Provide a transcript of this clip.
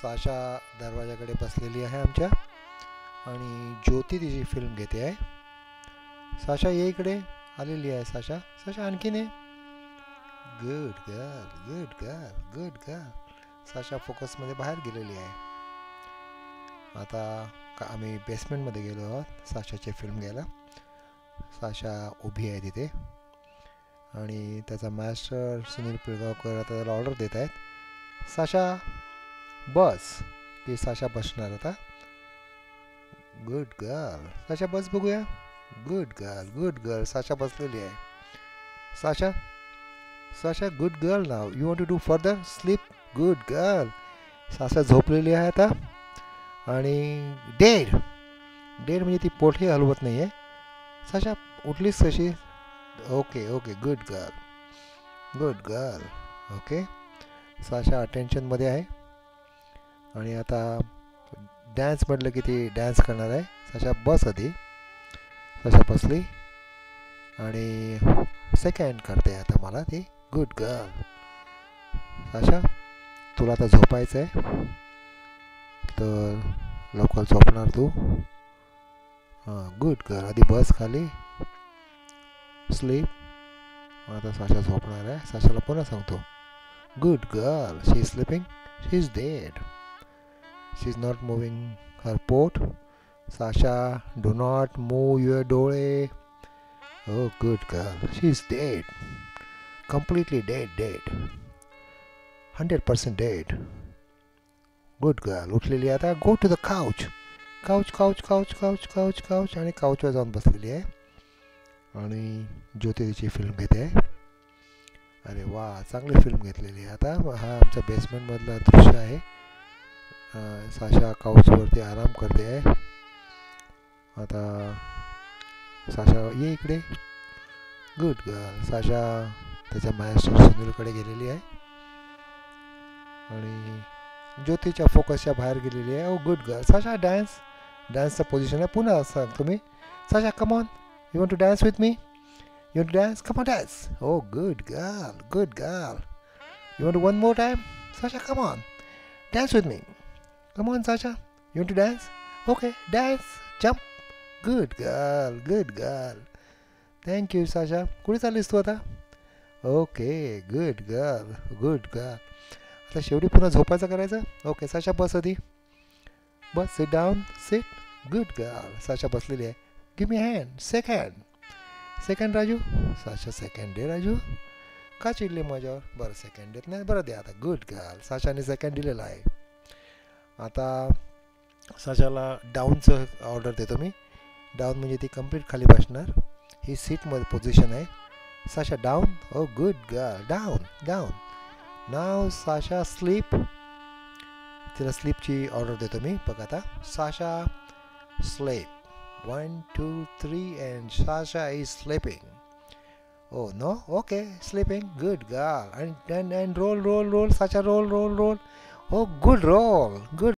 Sasha दरवाजाकडे बसलेली आहे आमच्या आणि ज्योती तिची फिल्म घेते आहे. साशा ये इकडे आलेली आहे. साशा साशा आणखीन ये. Good girl good girl good girl. Sasha फोकसमध्ये बाहेर गेलेली आहे. आता आम्ही बेसमेंटमध्ये गेलो आहोत साशाची फिल्म घ्यायला. साशा उभी आहे तिथे आणि त्याचा मास्टर सुनील पिळगावकर आता त्याला ऑर्डर देत आहेत. साशा बस. की साशा बसणार आता. Good girl. साशा बस बघूया. Good girl good girl. Sasha बसलेली आहे. Sasha Sasha good girl. Now you want to do further sleep. Good girl. Sasha झोपलेली आहे आता आणि डेड डेड म्हणजे ती पोटही हलवत नाही आहे. साशा उठलीस कशी. Okay okay good girl good girl. Okay. Sasha अटेन्शनमध्ये आहे आणि आता डॅन्स म्हटलं की ती डॅन्स करणार आहे. साशा बस आधी. साशा बसली आणि सेकंड करते आता मला ती. Good girl. साशा तुला आता झोपायचं आहे तर लवकर झोपणार तू. हां गुड गर्ल. आधी बस खाली. स्लीप. आता साशा झोपणार आहे. साशाला पुन्हा सांगतो good girl. She is sleeping. She is dead. She is not moving her पोट. Sasha do not move your डोळे. Oh good girl. She is dead. Completely dead. 100% dead. Good girl. उठलेली आता. Go to the couch. couch आणि काउचवर जाऊन बसलेली आहे आणि ज्योती तिची film घेते आहे. अरे वा चांगली फिल्म घेतलेली आहे. आता हा आमच्या बेसमेंटमधला दृश्य आहे. साशा काउचवरती आराम करते आहे. आता साशा ये इकडे. Good girl. साशा त्याच्या मास्टर सुनीलकडे गेलेली आहे आणि ज्योतीच्या फोकसच्या बाहेर गेलेली आहे. Oh good girl. साशा डान्सचं पोझिशन आहे. पुन्हा सांग तुम्ही. Sasha come on. You want to dance with me. You want to dance. Come on dance. Oh good girl good girl. You want one more time. Sasha come on dance with me. Come on Sasha. You want to dance. Okay dance. Jump. Good girl good girl. Thank you Sasha. कुठे चाललीस तू आता. Okay good girl good girl. आता शेवटी पुन्हा झोपायचं करायचं. Okay Sasha बस आधी. बस sit down sit. Good girl. Sasha बसलेली आहे. Give me hand. Second Raju. Sasha second दे राजू. का चिडले माझ्यावर. बरं सेकंड देत नाही. बरं दे आता. Good girl. साशाने सेकंड दिलेला आहे. आता साशाला डाऊनचं ऑर्डर देतो मी. डाऊन म्हणजे ती कंप्लीट खाली बसणार. ही सीटमध्ये पोझिशन आहे. Sasha down. Oh good girl. Down. Now Sasha sleep. तिला स्लीपची ऑर्डर देतो मी. बघ आता. Sasha sleep. 1 2 3 and Sasha is sleeping. Oh no. Okay sleeping. Good girl. And roll. Sasha roll. Oh good roll. Good